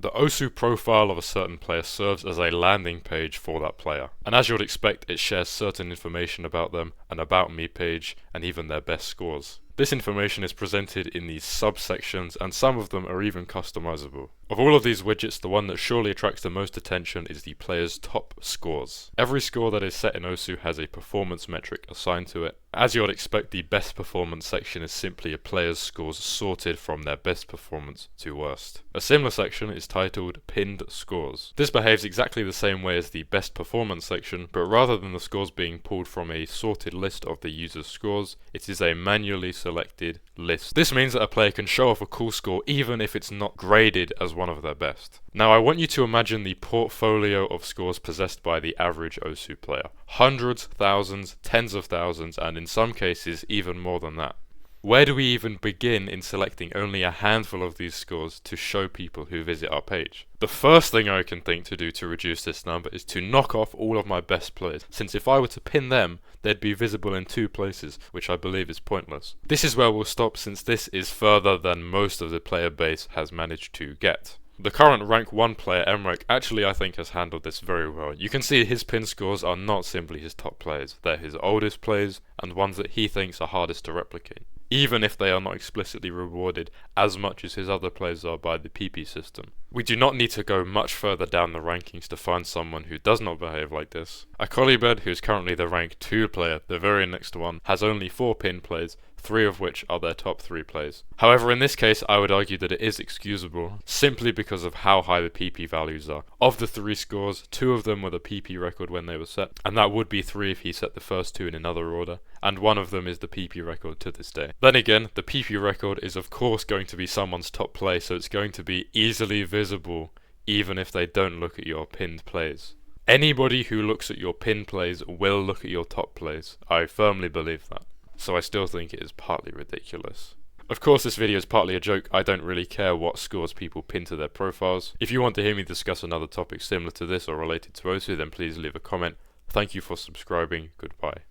The OSU profile of a certain player serves as a landing page for that player, and as you would expect, it shares certain information about them, an About Me page, and even their best scores. This information is presented in these subsections, and some of them are even customizable. Of all of these widgets, the one that surely attracts the most attention is the player's top scores. Every score that is set in OSU has a performance metric assigned to it. As you would expect, the best performance section is simply a player's scores sorted from their best performance to worst. A similar section is titled Pinned Scores. This behaves exactly the same way as the best performance section, but rather than the scores being pulled from a sorted list of the user's scores, it is a manually selected list. This means that a player can show off a cool score even if it's not graded as one of their best. Now I want you to imagine the portfolio of scores possessed by the average OSU player. Hundreds, thousands, tens of thousands, and in some cases even more than that. Where do we even begin in selecting only a handful of these scores to show people who visit our page? The first thing I can think to do to reduce this number is to knock off all of my best players, since if I were to pin them, they'd be visible in two places, which I believe is pointless. This is where we'll stop, since this is further than most of the player base has managed to get. The current rank 1 player, Emmerich, actually I think has handled this very well. You can see his pin scores are not simply his top players, they're his oldest players and ones that he thinks are hardest to replicate, even if they are not explicitly rewarded as much as his other players are by the PP system. We do not need to go much further down the rankings to find someone who does not behave like this. Akolibed, who is currently the rank 2 player, the very next one, has only 4 pin plays, 3 of which are their top 3 plays. However, in this case, I would argue that it is excusable, simply because of how high the PP values are. Of the 3 scores, 2 of them were the PP record when they were set, and that would be 3 if he set the first 2 in another order, and 1 of them is the PP record to this day. Then again, the PP record is of course going to be someone's top play, so it's going to be easily visible even if they don't look at your pinned plays. Anybody who looks at your pinned plays will look at your top plays. I firmly believe that. So I still think it is partly ridiculous. Of course, this video is partly a joke. I don't really care what scores people pin to their profiles. If you want to hear me discuss another topic similar to this or related to OSU, then please leave a comment. Thank you for subscribing. Goodbye.